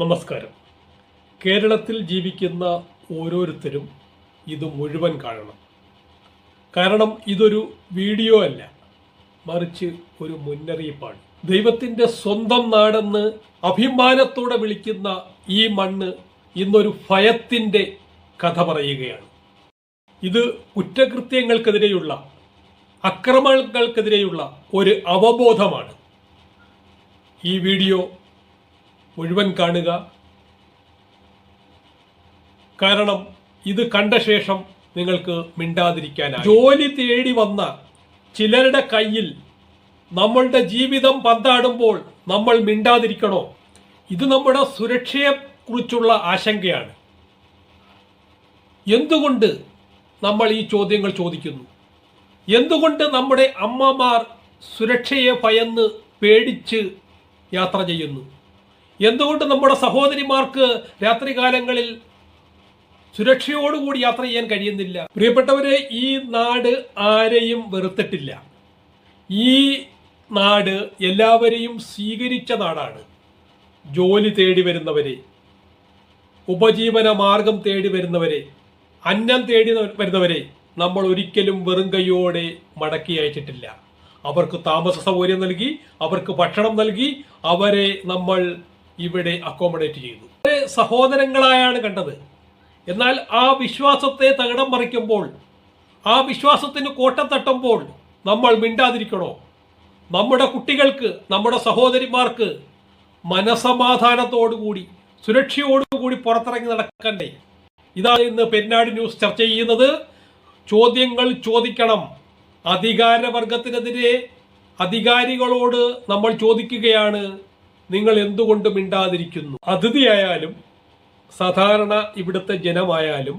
നമസ്കാരം. കേരളത്തിൽ ജീവിക്കുന്ന ഓരോരുത്തരും ഇത് മുഴുവൻ കാണണം. കാരണം ഇതൊരു വീഡിയോ അല്ല, മറിച്ച് ഒരു മുന്നറിയിപ്പാണ്. ദൈവത്തിൻ്റെ സ്വന്തം നാടെന്ന് അഭിമാനത്തോടെ വിളിക്കുന്ന ഈ മണ്ണ് ഇന്നൊരു ഭയത്തിൻ്റെ കഥ പറയുകയാണ്. ഇത് കുറ്റകൃത്യങ്ങൾക്കെതിരെയുള്ള, അക്രമങ്ങൾക്കെതിരെയുള്ള ഒരു അവബോധമാണ്. ഈ വീഡിയോ മുഴുവൻ കാണുക. കാരണം ഇത് കണ്ട ശേഷം നിങ്ങൾക്ക് മിണ്ടാതിരിക്കാനായി. ജോലി തേടി വന്ന ചിലരുടെ കയ്യിൽ നമ്മളുടെ ജീവിതം പന്താടുമ്പോൾ നമ്മൾ മിണ്ടാതിരിക്കണോ? ഇത് നമ്മുടെ സുരക്ഷയെക്കുറിച്ചുള്ള ആശങ്കയാണ്. എന്തുകൊണ്ട് നമ്മൾ ഈ ചോദ്യങ്ങൾ ചോദിക്കുന്നു? എന്തുകൊണ്ട് നമ്മുടെ അമ്മമാർ സുരക്ഷയെ ഭയന്ന് പേടിച്ച് യാത്ര ചെയ്യുന്നു? എന്തുകൊണ്ട് നമ്മുടെ സഹോദരിമാർക്ക് രാത്രികാലങ്ങളിൽ സുരക്ഷയോടുകൂടി യാത്ര ചെയ്യാൻ കഴിയുന്നില്ല? പ്രിയപ്പെട്ടവരെ, ഈ നാട് ആരെയും വെറുത്തിട്ടില്ല. ഈ നാട് എല്ലാവരെയും സ്വീകരിച്ച നാടാണ്. ജോലി തേടി വരുന്നവരെ, ഉപജീവന മാർഗം തേടി വരുന്നവരെ, അന്നം തേടി വരുന്നവരെ നമ്മൾ ഒരിക്കലും വെറും കൈയോടെ മടക്കി അയച്ചിട്ടില്ല. അവർക്ക് താമസ സൗകര്യം നൽകി, അവർക്ക് ഭക്ഷണം നൽകി, അവരെ നമ്മൾ ഇവിടെ അക്കോമഡേറ്റ് ചെയ്തു. സഹോദരങ്ങളായാണ് കണ്ടത്. എന്നാൽ ആ വിശ്വാസത്തെ തകിടം മറിക്കുമ്പോൾ, ആ വിശ്വാസത്തിന് കോട്ടം തട്ടുമ്പോൾ നമ്മൾ മിണ്ടാതിരിക്കണോ? നമ്മുടെ കുട്ടികൾക്ക്, നമ്മുടെ സഹോദരിമാർക്ക് മനസമാധാനത്തോടുകൂടി, സുരക്ഷയോടുകൂടി പുറത്തിറങ്ങി നടക്കണ്ടേ? ഇതാണ് ഇന്ന് പെരിനാട് ന്യൂസ് ചർച്ച ചെയ്യുന്നത്. ചോദ്യങ്ങൾ ചോദിക്കണം. അധികാരവർഗത്തിനെതിരെ അധികാരികളോട് നമ്മൾ ചോദിക്കുകയാണ്, നിങ്ങൾ എന്തുകൊണ്ട് മിണ്ടാതിരിക്കുന്നു? അതിഥിയായാലും സാധാരണ ഇവിടുത്തെ ജനമായാലും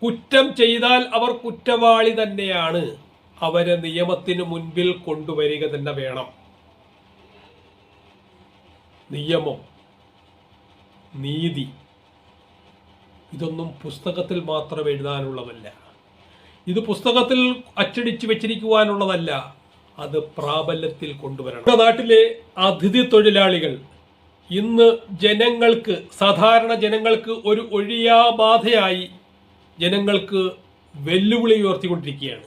കുറ്റം ചെയ്താൽ അവർ കുറ്റവാളി തന്നെയാണ്. അവരെ നിയമത്തിന് മുൻപിൽ കൊണ്ടുവരിക തന്നെ വേണം. നിയമം, നീതി ഇതൊന്നും പുസ്തകത്തിൽ മാത്രം എഴുതാനുള്ളതല്ല. ഇത് പുസ്തകത്തിൽ അച്ചടിച്ച് വെച്ചിരിക്കുവാനുള്ളതല്ല. അത് പ്രാബല്യത്തിൽ കൊണ്ടുവരണം. നമ്മുടെ നാട്ടിലെ അതിഥി തൊഴിലാളികൾ ഇന്ന് ജനങ്ങൾക്ക്, സാധാരണ ജനങ്ങൾക്ക് ഒരു ഒഴിയാബാധയായി ജനങ്ങൾക്ക് വെല്ലുവിളി ഉയർത്തിക്കൊണ്ടിരിക്കുകയാണ്.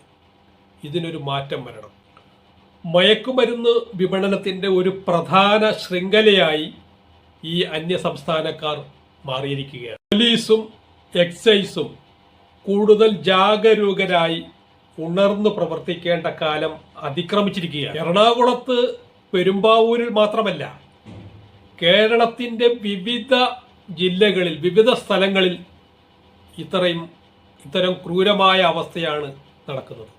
ഇതിനൊരു മാറ്റം വരണം. മയക്കുമരുന്ന് വിപണനത്തിൻ്റെ ഒരു പ്രധാന ശൃംഖലയായി ഈ അന്യസംസ്ഥാനക്കാർ മാറിയിരിക്കുകയാണ്. പോലീസും എക്സൈസും കൂടുതൽ ജാഗരൂകരായി ഉണർന്നു പ്രവർത്തിക്കേണ്ട കാലം അതിക്രമിച്ചിരിക്കുകയാണ്. എറണാകുളത്ത്, പെരുമ്പാവൂരിൽ മാത്രമല്ല, കേരളത്തിൻ്റെ വിവിധ ജില്ലകളിൽ, വിവിധ സ്ഥലങ്ങളിൽ ഇത്തരം ക്രൂരമായ അവസ്ഥയാണ് നടക്കുന്നത്.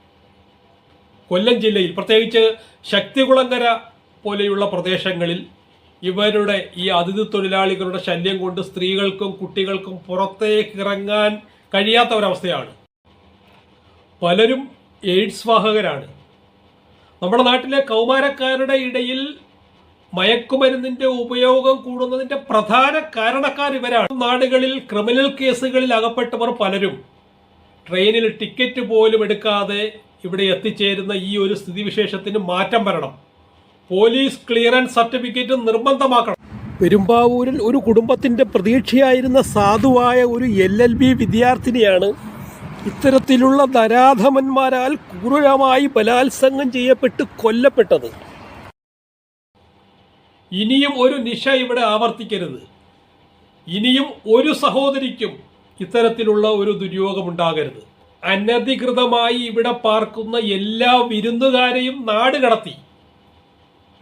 കൊല്ലം ജില്ലയിൽ, പ്രത്യേകിച്ച് ശക്തികുളങ്ങര പോലെയുള്ള പ്രദേശങ്ങളിൽ ഇവരുടെ ഈ അതിഥി തൊഴിലാളികളുടെ ശല്യം കൊണ്ട് സ്ത്രീകൾക്കും കുട്ടികൾക്കും പുറത്തേക്ക് ഇറങ്ങാൻ കഴിയാത്ത ഒരവസ്ഥയാണ്. പലരും എയ്ഡ്സ് വാഹകരാണ്. നമ്മുടെ നാട്ടിലെ കൗമാരക്കാരുടെ ഇടയിൽ മയക്കുമരുന്നിന്റെ ഉപയോഗം കൂടുന്നതിന്റെ പ്രധാന കാരണക്കാർ ഇവരാണ്. നാടുകളിൽ ക്രിമിനൽ കേസുകളിൽ അകപ്പെട്ടവർ പലരും ട്രെയിനിൽ ടിക്കറ്റ് പോലും എടുക്കാതെ ഇവിടെ എത്തിച്ചേരുന്ന ഈ ഒരു സ്ഥിതിവിശേഷത്തിന് മാറ്റം വരണം. പോലീസ് ക്ലിയറൻസ് സർട്ടിഫിക്കറ്റ് നിർബന്ധമാക്കണം. പെരുമ്പാവൂരിൽ ഒരു കുടുംബത്തിന്റെ പ്രതീക്ഷയായിരുന്ന സാധുവായ ഒരു LLB വിദ്യാർത്ഥിനിയാണ് ഇത്തരത്തിലുള്ള നരാധമന്മാരാൽ ക്രൂരമായി ബലാത്സംഗം ചെയ്യപ്പെട്ട് കൊല്ലപ്പെട്ടത്. ഇനിയും ഒരു നിശ ഇവിടെ ആവർത്തിക്കരുത്. ഇനിയും ഒരു സഹോദരിക്കും ഇത്തരത്തിലുള്ള ഒരു ദുര്യോഗം ഉണ്ടാകരുത്. അനധികൃതമായി ഇവിടെ പാർക്കുന്ന എല്ലാ വിരുന്നുകാരെയും നാട് കടത്തി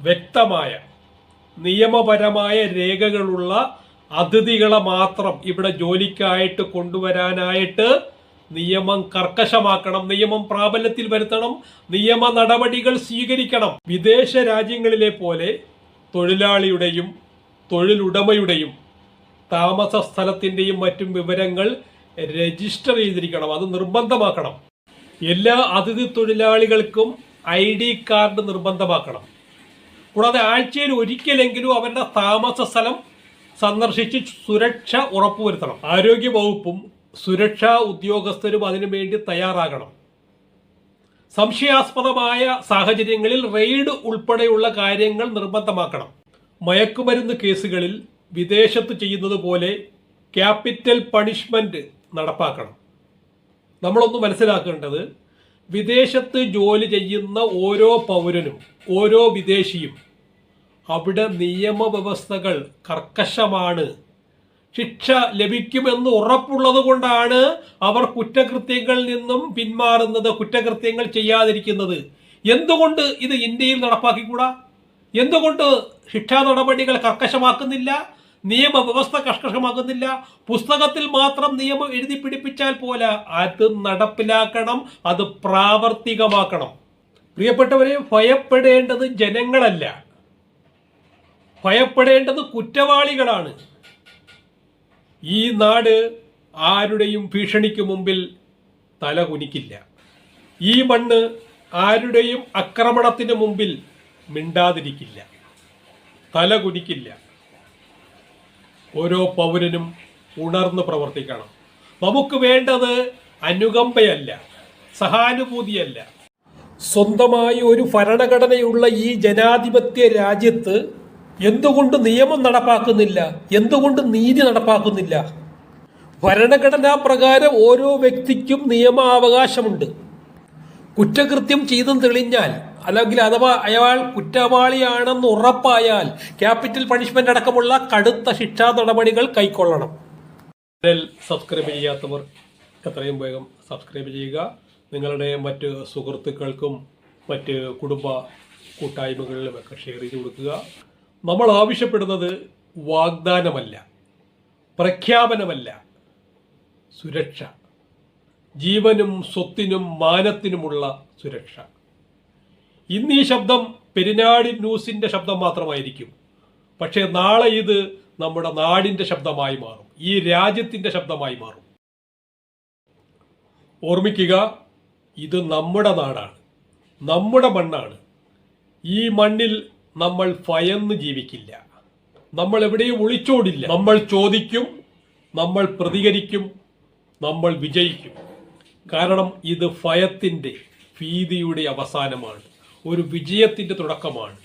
വ്യക്തമായ നിയമപരമായ രേഖകളുള്ള അതിഥികളെ മാത്രം ഇവിടെ ജോലിക്കായിട്ട് കൊണ്ടുവരാനായിട്ട് നിയമം കർക്കശമാക്കണം. നിയമം പ്രാബല്യത്തിൽ വരുത്തണം. നിയമ നടപടികൾ സ്വീകരിക്കണം. വിദേശ രാജ്യങ്ങളിലെ പോലെ തൊഴിലാളിയുടെയും തൊഴിലുടമയുടെയും താമസ സ്ഥലത്തിൻ്റെയും മറ്റും വിവരങ്ങൾ രജിസ്റ്റർ ചെയ്തിരിക്കണം. അത് നിർബന്ധമാക്കണം. എല്ലാ അതിഥി തൊഴിലാളികൾക്കും ID കാർഡ് നിർബന്ധമാക്കണം. കൂടാതെ ആഴ്ചയിൽ ഒരിക്കലെങ്കിലും അവരുടെ താമസ സ്ഥലം സന്ദർശിച്ച് സുരക്ഷ ഉറപ്പുവരുത്തണം. ആരോഗ്യ വകുപ്പും സുരക്ഷാ ഉദ്യോഗസ്ഥരും അതിനുവേണ്ടി തയ്യാറാകണം. സംശയാസ്പദമായ സാഹചര്യങ്ങളിൽ റെയ്ഡ് ഉൾപ്പെടെയുള്ള കാര്യങ്ങൾ നിർബന്ധമാക്കണം. മയക്കുമരുന്ന് കേസുകളിൽ വിദേശത്ത് ചെയ്യുന്നത് പോലെ ക്യാപിറ്റൽ പണിഷ്മെന്റ് നടപ്പാക്കണം. നമ്മളൊന്ന് മനസ്സിലാക്കേണ്ടത്, വിദേശത്ത് ജോലി ചെയ്യുന്ന ഓരോ പൗരനും ഓരോ വിദേശിയും അവിടെ നിയമവ്യവസ്ഥകൾ കർക്കശമാണ്. ശിക്ഷ ലഭിക്കുമെന്ന് ഉറപ്പുള്ളത് കൊണ്ടാണ് അവർ കുറ്റകൃത്യങ്ങളിൽ നിന്നും പിന്മാറുന്നത്, കുറ്റകൃത്യങ്ങൾ ചെയ്യാതിരിക്കുന്നത്. എന്തുകൊണ്ട് ഇത് ഇന്ത്യയിൽ നടപ്പാക്കിക്കൂടാ? എന്തുകൊണ്ട് ശിക്ഷാ നടപടികൾ കർക്കശമാക്കുന്നില്ല, നിയമവ്യവസ്ഥ കർക്കശമാക്കുന്നില്ല? പുസ്തകത്തിൽ മാത്രം നിയമം എഴുതി പിടിപ്പിച്ചാൽ പോലെ അത് നടപ്പിലാക്കണം, അത് പ്രാവർത്തികമാക്കണം. പ്രിയപ്പെട്ടവരെ, ഭയപ്പെടേണ്ടത് ജനങ്ങളല്ല, ഭയപ്പെടേണ്ടത് കുറ്റവാളികളാണ്. ഈ നാട് ആരുടെയും ഭീഷണിക്ക് മുമ്പിൽ തല കുനിക്കില്ല. ഈ മണ്ണ് ആരുടെയും ആക്രമണത്തിന് മുമ്പിൽ മിണ്ടാതിരിക്കില്ല, തല കുനിക്കില്ല. ഓരോ പൗരനും ഉണർന്ന് പ്രവർത്തിക്കണം. നമുക്ക് വേണ്ടത് അനുകമ്പയല്ല, സഹാനുഭൂതിയല്ല. സ്വന്തമായി ഒരു ഭരണഘടനയുള്ള ഈ ജനാധിപത്യ രാജ്യത്ത് എന്തുകൊണ്ട് നിയമം നടപ്പാക്കുന്നില്ല? എന്തുകൊണ്ട് നീതി നടപ്പാക്കുന്നില്ല? ഭരണഘടനാ പ്രകാരം ഓരോ വ്യക്തിക്കും നിയമാവകാശമുണ്ട്. കുറ്റകൃത്യം ചെയ്തെന്ന് തെളിഞ്ഞാൽ, അല്ലെങ്കിൽ അഥവാ അയാൾ കുറ്റവാളിയാണെന്ന് ഉറപ്പായാൽ ക്യാപിറ്റൽ പണിഷ്മെന്റ് അടക്കമുള്ള കടുത്ത ശിക്ഷാ നടപടികൾ കൈക്കൊള്ളണം. ചാനൽ സബ്സ്ക്രൈബ് ചെയ്യാത്തവർ എത്രയും വേഗം സബ്സ്ക്രൈബ് ചെയ്യുക. നിങ്ങളുടെ മറ്റ് സുഹൃത്തുക്കൾക്കും മറ്റ് കുടുംബ കൂട്ടായ്മകളിലുമൊക്കെ ഷെയർ ചെയ്ത് കൊടുക്കുക. നമ്മൾ ആവശ്യപ്പെടുന്നത് വാഗ്ദാനമല്ല, പ്രഖ്യാപനമല്ല, സുരക്ഷ. ജീവനും സ്വത്തിനും മാനത്തിനുമുള്ള സുരക്ഷ. ഇന്ന് ഈ ശബ്ദം പെരിനാടി ന്യൂസിന്റെ ശബ്ദം മാത്രമായിരിക്കും, പക്ഷേ നാളെ ഇത് നമ്മുടെ നാടിന്റെ ശബ്ദമായി മാറും, ഈ രാജ്യത്തിന്റെ ശബ്ദമായി മാറും. ഓർമ്മിക്കുക, ഇത് നമ്മുടെ നാടാണ്, നമ്മുടെ മണ്ണാണ്. ഈ മണ്ണിൽ നമ്മൾ ഭയന്ന് ജീവിക്കില്ല, നമ്മൾ എവിടെയും ഒളിച്ചോടില്ല. നമ്മൾ ചോദിക്കും, നമ്മൾ പ്രതികരിക്കും, നമ്മൾ വിജയിക്കും. കാരണം ഇത് ഭയത്തിന്റെ, ഭീതിയുടെ അവസാനമാണ്, ഒരു വിജയത്തിന്റെ തുടക്കമാണ്.